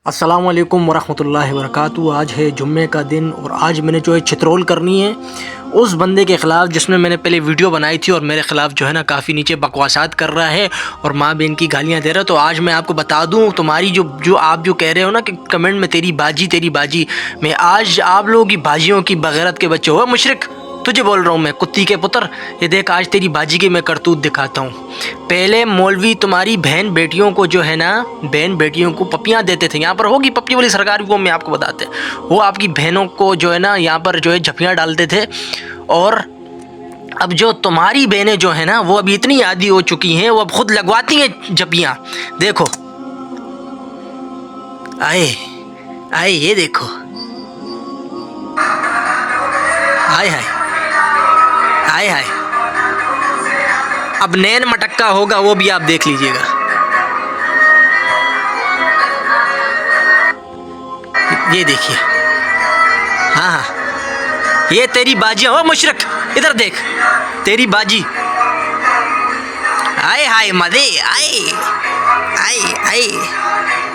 السلام علیکم ورحمۃ اللہ وبرکاتہ۔ آج ہے جمعے کا دن اور آج میں نے جو ہے چترول کرنی ہے اس بندے کے خلاف جس میں نے پہلے ویڈیو بنائی تھی اور میرے خلاف جو ہے نا کافی نیچے بکواسات کر رہا ہے اور ماں بہن کی گالیاں دے رہا ہے۔ تو آج میں آپ کو بتا دوں تمہاری جو آپ کہہ رہے ہو نا کہ کمنٹ میں تیری باجی، میں آج آپ لوگوں کی باجیوں کی بغیرت کے بچے ہو مشرک، تجھے بول رہا ہوں میں کتی کے پتر، یہ دیکھ آج تیری باجی کی میں کرتوت دکھاتا ہوں۔ پہلے مولوی تمہاری بہن بیٹیوں کو جو ہے نا پپیاں دیتے تھے، یہاں پر ہوگی پپی والی سرکاری قوم میں آپ کو بتاتے ہیں، وہ آپ کی بہنوں کو جو ہے نا یہاں پر جو ہے جھپیاں ڈالتے تھے۔ اور اب جو تمہاری بہنیں جو ہیں نا وہ اب اتنی عادی ہو چکی ہیں، وہ اب خود لگواتی ہیں جھپیاں۔ دیکھو آئے یہ دیکھو، ہائے اب نین مٹکا ہوگا وہ بھی آپ دیکھ لیجئے گا۔ یہ دیکھیے، ہاں یہ تیری باجی ہو مشرک، ادھر دیکھ تیری باجی، ہائے مزے، آئے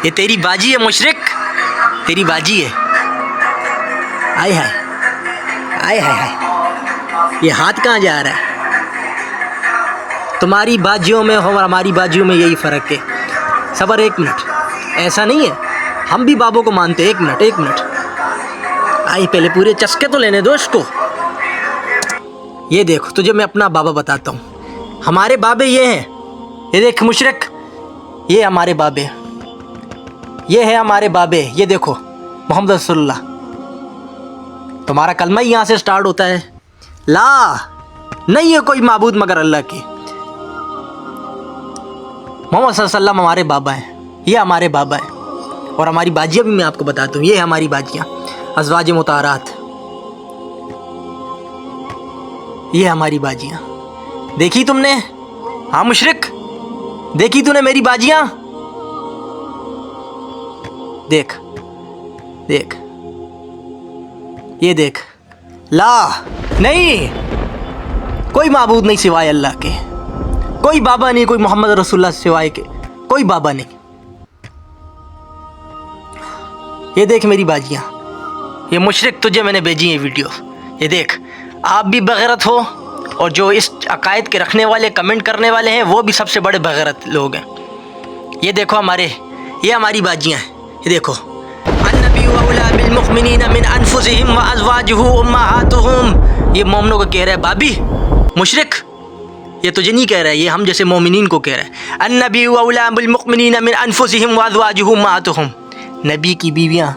یہ تیری باجی ہے مشرک، تیری باجی ہے۔ آئے یہ ہاتھ کہاں جا رہا ہے؟ تمہاری باجیوں میں اور ہماری باجیوں میں یہی فرق ہے۔ صبر ایک منٹ، ایسا نہیں ہے، ہم بھی بابوں کو مانتے ہیں۔ ایک منٹ آئی، پہلے پورے چسکے تو لینے دو اس کو۔ یہ دیکھو تجھے میں اپنا بابا بتاتا ہوں، ہمارے بابے یہ ہیں، یہ دیکھ مشرک، یہ ہمارے بابے، یہ ہے ہمارے بابے، یہ دیکھو محمد رسول اللہ، تمہارا کلمہ ہی یہاں سے سٹارٹ ہوتا ہے، لا نہیں ہے کوئی معبود مگر اللہ کی۔ محمد صلی اللہ علیہ وسلم ہمارے بابا ہیں، یہ ہمارے بابا ہیں۔ اور ہماری باجیاں بھی میں آپ کو بتاتا ہوں، یہ ہماری باجیاں ازواج مطہرات، یہ ہماری باجیاں۔ دیکھی تم نے؟ ہاں مشرک، دیکھی تو نے میری باجیاں؟ دیکھ یہ دیکھ، لا نہیں کوئی معبود نہیں سوائے اللہ کے، کوئی بابا نہیں، کوئی محمد رسول اللہ سوائے کے کوئی بابا نہیں۔ یہ دیکھ میری باجیاں، یہ مشرک تجھے میں نے بھیجی ہے ویڈیو، یہ دیکھ آپ بھی بغیرت ہو، اور جو اس عقائد کے رکھنے والے کمنٹ کرنے والے ہیں وہ بھی سب سے بڑے بغیرت لوگ ہیں۔ یہ دیکھو یہ ہماری باجیاں ہیں، یہ دیکھو، النبی اولی بالمؤمنین من انفسہم وازواجہ امہاتہم، یہ مومنوں کو کہہ رہا ہے بابی، مشرک یہ تجھے نہیں کہہ رہا ہے، یہ ہم جیسے مومنین کو کہہ رہا ہے۔ النبی اولی بالمؤمنین من انفسہم وازواجہ امہاتہم، نبی کی بیویاں،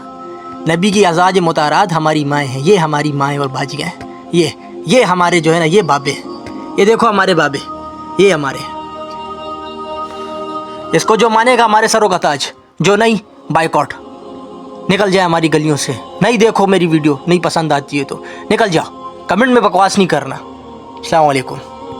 نبی کی ازواج مطہرات ہماری مائیں ہیں، یہ ہماری مائیں اور باجیاں ہیں، یہ ہمارے جو ہے نا یہ بابے، یہ دیکھو ہمارے بابے، یہ ہمارے، اس کو جو مانے گا ہمارے سروں کا تاج، جو نہیں بائیکاٹ، نکل جائے ہماری گلیوں سے۔ نہیں دیکھو میری ویڈیو نہیں پسند آتی ہے تو نکل جاؤ، کمنٹ میں بکواس نہیں کرنا۔ السلام علیکم۔